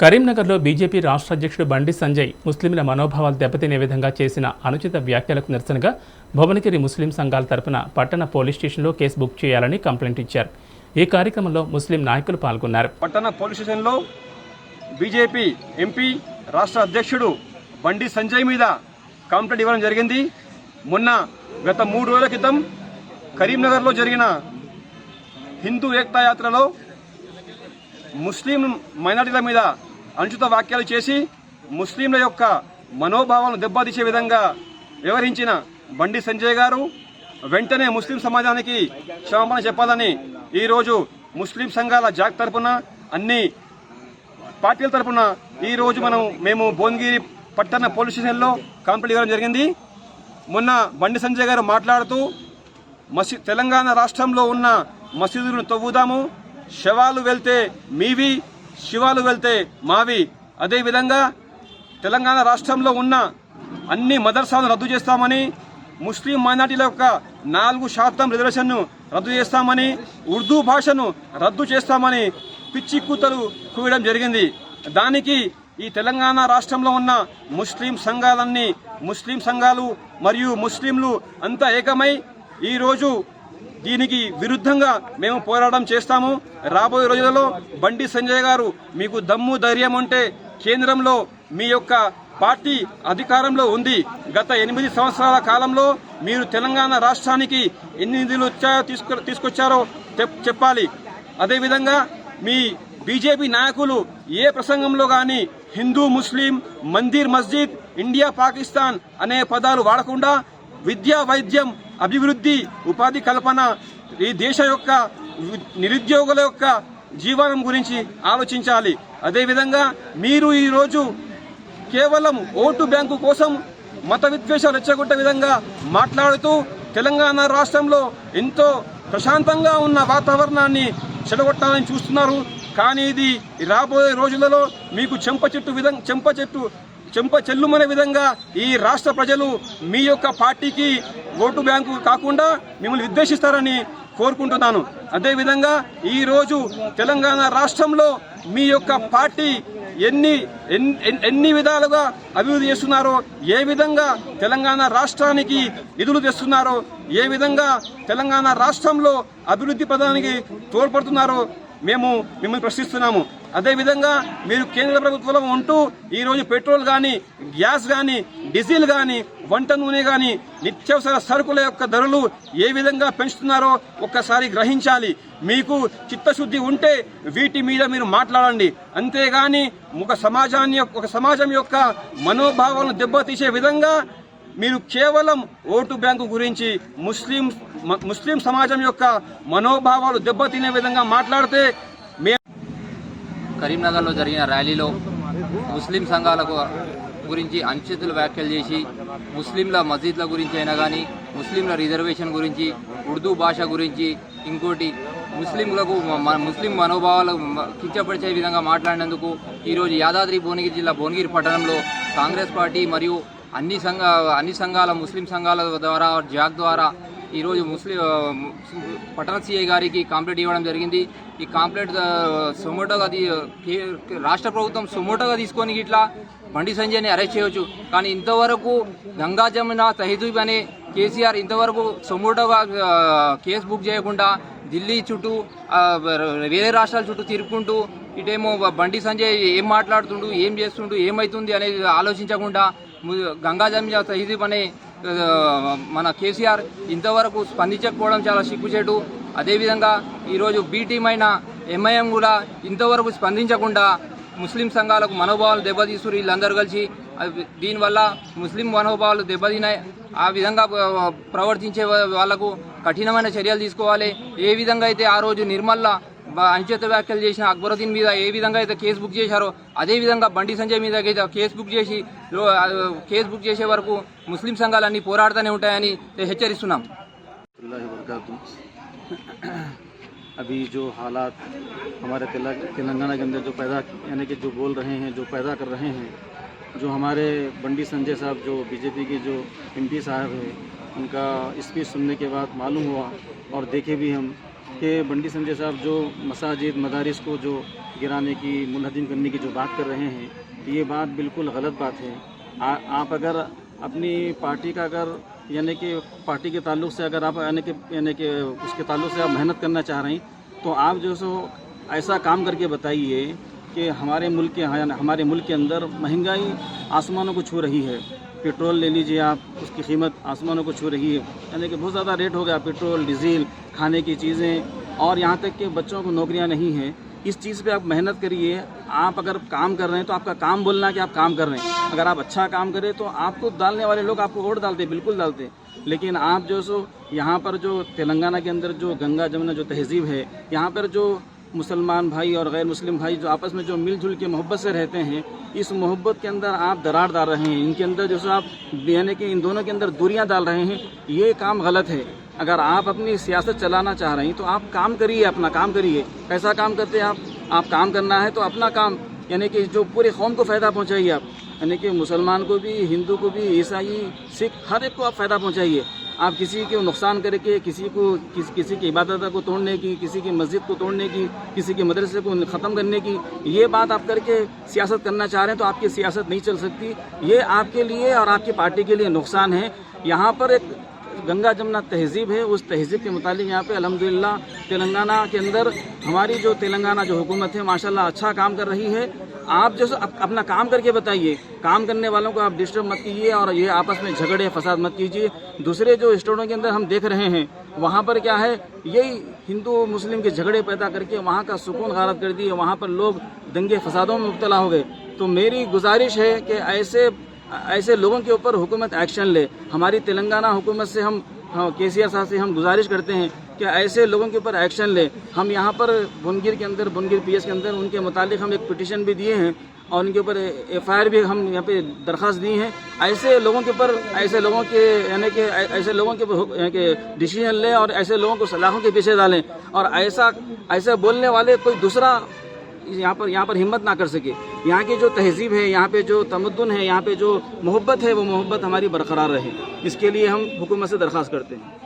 కరీంనగర్లో బీజేపీ రాష్ట్ర అధ్యక్షుడు బండి సంజయ్ ముస్లింల మనోభావాలు దెబ్బతినే విధంగా చేసిన అనుచిత వ్యాఖ్యలకు నిరసనగా భువనగిరి ముస్లిం సంఘాల తరపున పట్టణ పోలీస్ స్టేషన్లో కేసు బుక్ చేయాలని కంప్లైంట్ ఇచ్చారు. ఈ కార్యక్రమంలో ముస్లిం నాయకులు పాల్గొన్నారు. పట్టణ పోలీస్ స్టేషన్లో బీజేపీ ఎంపీ రాష్ట్ర అధ్యక్షుడు బండి సంజయ్ మీద కంప్లైంట్ ఇవ్వడం జరిగింది. గత 3 రోజుల క్రితం కరీంనగర్లో జరిగిన హిందూ ఏకతా యాత్రలో ముస్లిం మైనారిటీల మీద అనుచిత వ్యాఖ్యలు చేసి ముస్లింల యొక్క మనోభావాలను దెబ్బతీసే విధంగా వ్యవహరించిన బండి సంజయ్ గారు వెంటనే ముస్లిం సమాజానికి క్షమాపణ చెప్పాలని ఈరోజు ముస్లిం సంఘాల జాక్ తరపున అన్ని పార్టీల తరపున ఈరోజు మేము భువనగిరి పట్టణ పోలీస్ స్టేషన్లో కంప్లైంట్ ఇవ్వడం జరిగింది. మొన్న బండి సంజయ్ గారు మాట్లాడుతూ తెలంగాణ రాష్ట్రంలో ఉన్న మసీదులను తవ్వుదాము, శవాలు వెళ్తే మీవి, శివాలు వెళ్తే మావి, అదేవిధంగా తెలంగాణ రాష్ట్రంలో ఉన్న అన్ని మదర్సాలను రద్దు చేస్తామని, ముస్లిం మైనార్టీల యొక్క 4% రిజర్వేషన్ను రద్దు చేస్తామని, ఉర్దూ భాషను రద్దు చేస్తామని పిచ్చి కూతలు కూయడం జరిగింది. దానికి ఈ తెలంగాణ రాష్ట్రంలో ఉన్న ముస్లిం సంఘాలు మరియు ముస్లింలు అంతా ఏకమై ఈరోజు దీనికి విరుద్ధంగా మేము పోరాటం చేస్తాము. రాబోయే రోజులలో బండి సంజయ్ గారు మీకు దమ్ము ధైర్యం ఉంటే కేంద్రంలో మీ యొక్క పార్టీ అధికారంలో ఉంది. గత 8 సంవత్సరాల కాలంలో మీరు తెలంగాణ రాష్ట్రానికి ఎన్ని నిధులు తీసుకొచ్చారో చెప్పాలి. అదేవిధంగా మీ బీజేపీ నాయకులు ఏ ప్రసంగంలో కానీ హిందూ ముస్లిం, మందిర్ మస్జిద్, ఇండియా పాకిస్తాన్ అనే పదాలు వాడకుండా విద్యా, వైద్యం, అభివృద్ధి, ఉపాధి కల్పన, ఈ దేశ యొక్క నిరుద్యోగుల యొక్క జీవనం గురించి ఆలోచించాలి. అదేవిధంగా మీరు ఈరోజు కేవలం ఓటు బ్యాంకు కోసం మత విద్వేషాలు రెచ్చగొట్టే విధంగా మాట్లాడుతూ తెలంగాణ రాష్ట్రంలో ఎంతో ప్రశాంతంగా ఉన్న వాతావరణాన్ని చెడగొట్టాలని చూస్తున్నారు. కానీ ఇది రాబోయే రోజులలో మీకు చెంప చెల్లుమనే విధంగా ఈ రాష్ట్ర ప్రజలు మీ యొక్క పార్టీకి ఓటు బ్యాంకు కాకుండా మిమ్మల్ని విద్వేషిస్తారని కోరుకుంటున్నాను. అదేవిధంగా ఈరోజు తెలంగాణ రాష్ట్రంలో మీ యొక్క పార్టీ ఎన్ని విధాలుగా అభివృద్ధి చేస్తున్నారో, ఏ విధంగా తెలంగాణ రాష్ట్రానికి నిధులు తెస్తున్నారో, ఏ విధంగా తెలంగాణ రాష్ట్రంలో అభివృద్ధి పదానికి తోడ్పడుతున్నారో మేము మిమ్మల్ని ప్రశ్నిస్తున్నాము. అదేవిధంగా మీరు కేంద్ర ప్రభుత్వంలో ఉంటూ ఈరోజు పెట్రోల్ కానీ, గ్యాస్ కానీ, డీజిల్ కానీ, వంట నూనె కానీ, నిత్యావసర సరుకుల యొక్క ధరలు ఏ విధంగా పెంచుతున్నారో ఒక్కసారి గ్రహించాలి. మీకు చిత్తశుద్ధి ఉంటే వీటి మీద మీరు మాట్లాడండి. అంతేగాని ఒక సమాజం యొక్క మనోభావాలను దెబ్బతీసే విధంగా మీరు కేవలం ఓటు బ్యాంకు గురించి ముస్లిం సమాజం యొక్క మనోభావాలు దెబ్బతినే విధంగా మాట్లాడితే కరీంనగర్లో జరిగిన ర్యాలీలో ముస్లిం సంఘాల గురించి అనుచిత వ్యాఖ్యలు చేసి ముస్లింల మసీద్ల గురించి అయినా కానీ, ముస్లింల రిజర్వేషన్ గురించి, ఉర్దూ భాష గురించి, ఇంకోటి ముస్లిం మనోభావాలు కించపరిచే విధంగా మాట్లాడినందుకు ఈరోజు యాదాద్రి భువనగిరి జిల్లా భువనగిరి పట్టణంలో కాంగ్రెస్ పార్టీ మరియు అన్ని సంఘాల ముస్లిం సంఘాల ద్వారా జాక్ ద్వారా ఈరోజు పట్టణ సిఐ గారికి కంప్లైంట్ ఇవ్వడం జరిగింది. ఈ కంప్లైంట్ సుమోటోగా రాష్ట్ర ప్రభుత్వం సుమోటోగా తీసుకొని ఇట్లా బండి సంజయ్ని అరెస్ట్ చేయవచ్చు. కానీ ఇంతవరకు గంగా జమున తహజీబ్ అనే కేసీఆర్ ఇంతవరకు సుమోటోగా కేసు బుక్ చేయకుండా ఢిల్లీ చుట్టూ వేరే రాష్ట్రాల చుట్టూ తిరుక్కుంటూ ఇటేమో బండి సంజయ్ ఏం మాట్లాడుతుండు, ఏం చేస్తుండు, ఏమవుతుంది అనేది ఆలోచించకుండా గంగా జమున తహజీబ్ అనే మన కేసీఆర్ ఇంతవరకు స్పందించకపోవడం చాలా సిగ్గుచేటు. అదేవిధంగా ఈరోజు బీ టీం అయిన ఎంఐఎం కూడా ఇంతవరకు స్పందించకుండా ముస్లిం సంఘాలకు మనోభావాలు దెబ్బతీస్తున్నారు వీళ్ళందరూ కలిసి. దీనివల్ల ముస్లిం మనోభావాలు దెబ్బతినాయి. ఆ విధంగా ప్రవర్తించే వాళ్లకు కఠినమైన చర్యలు తీసుకోవాలి. ఏ విధంగా అయితే ఆ రోజు నిర్మల్లా అనుచిత వ్యాఖ్యలు చేసిన అక్బరుద్దీన్ మీద ఏ విధంగా అయితే కేసు బుక్ చేశారో అదేవిధంగా బండి సంజయ్ మీద కేసు బుక్ చేసే వరకు ముస్లిం సంఘాలన్నీ పోరాడుతూనే ఉంటాయని హెచ్చరిస్తున్నాం. अभी जो हालात हमारे तेलंगाना के अंदर जो पैदा यानी कि जो बोल रहे हैं, जो पैदा कर रहे हैं, जो हमारे बंडी संजय साहब जो बीजेपी के जो एमपी साहब हैं, उनका स्पीच सुनने के बाद मालूम हुआ और देखे भी हम کہ بنڈی سنجے صاحب جو مساجد مدارس کو جو گرانے کی منہدم کرنے کی جو بات کر رہے ہیں یہ بات بالکل غلط بات ہے. آپ اگر اپنی پارٹی کا اگر یعنی کہ پارٹی کے تعلق سے اگر آپ یعنی کہ اس کے تعلق سے آپ محنت کرنا چاہ رہے ہیں تو آپ جو سو ایسا کام کر کے بتائیے کہ ہمارے ملک کے اندر مہنگائی آسمانوں کو چھو رہی ہے. پیٹرول لے لیجئے آپ, اس کی قیمت آسمانوں کو چھو رہی ہے, یعنی کہ بہت زیادہ ریٹ ہو گیا پیٹرول ڈیزل کھانے کی چیزیں, اور یہاں تک کہ بچوں کو نوکریاں نہیں ہیں. اس چیز پہ آپ محنت کریے. آپ اگر کام کر رہے ہیں تو آپ کا کام بولنا کہ آپ کام کر رہے ہیں. اگر آپ اچھا کام کریں تو آپ کو ڈالنے والے لوگ آپ کو ووٹ ڈالتے, بالکل ڈالتے. لیکن آپ جو سو یہاں پر جو تلنگانہ کے اندر جو گنگا جمنا جو تہذیب ہے, یہاں پر جو مسلمان بھائی اور غیر مسلم بھائی جو آپس میں جو مل جل کے محبت سے رہتے ہیں, اس محبت کے اندر آپ درار ڈال رہے ہیں. ان کے اندر جو سو آپ یعنی کہ ان دونوں کے اندر دوریاں ڈال رہے ہیں. یہ کام غلط ہے. اگر آپ اپنی سیاست چلانا چاہ رہے ہیں تو آپ کام کریے, اپنا کام کریے. کیسا کام کرتے ہیں آپ کام کرنا ہے تو اپنا کام یعنی کہ جو پورے قوم کو فائدہ پہنچائیے. آپ یعنی کہ مسلمان کو بھی, ہندو کو بھی, عیسائی سکھ ہر ایک کو آپ فائدہ پہنچائیے. آپ کسی کو نقصان کر کے کسی کی عبادت کو توڑنے کی, کسی کی مسجد کو توڑنے کی, کسی کے مدرسے کو ختم کرنے کی یہ بات آپ کر کے سیاست کرنا چاہ رہے ہیں تو آپ کی سیاست نہیں چل سکتی. یہ آپ کے لیے اور آپ کی پارٹی کے لیے نقصان ہے. یہاں پر ایک گنگا جمنا تہذیب ہے, اس تہذیب کے متعلق یہاں پہ الحمدللہ تلنگانہ کے اندر ہماری جو تلنگانہ جو حکومت ہے ماشاءاللہ اچھا کام کر رہی ہے. آپ جو اپنا کام کر کے بتائیے. کام کرنے والوں کو آپ ڈسٹرب مت کیجیے اور یہ آپس میں جھگڑے فساد مت کیجیے. دوسرے جو اسٹیٹوں کے اندر ہم دیکھ رہے ہیں وہاں پر کیا ہے, یہی ہندو مسلم کے جھگڑے پیدا کر کے وہاں کا سکون غارت کر دیے, وہاں پر لوگ دنگے فسادوں میں مبتلا ہو گئے. تو میری گزارش ہے کہ ایسے لوگوں کے اوپر حکومت ایکشن لے. ہماری تلنگانہ حکومت سے ہم KCR صاحب سے ہم گزارش کرتے ہیں کہ ایسے لوگوں کے اوپر ایکشن لے. ہم یہاں پر بنگیر PS کے اندر ان کے متعلق ہم ایک پٹیشن بھی دیے ہیں اور ان کے اوپر FIR بھی ہم یہاں پہ درخواست دی ہیں. ایسے لوگوں کے اوپر ایسے لوگوں کے ڈیسیژن لیں اور ایسے لوگوں کو سلاخوں کے پیچھے ڈالیں اور ایسا بولنے والے کوئی دوسرا یہاں پر ہمت نہ کر سکے. یہاں کی جو تہذیب ہے, یہاں پہ جو تمدن ہے, یہاں پہ جو محبت ہے وہ محبت ہماری برقرار رہے. اس کے لیے ہم حکومت سے درخواست کرتے ہیں.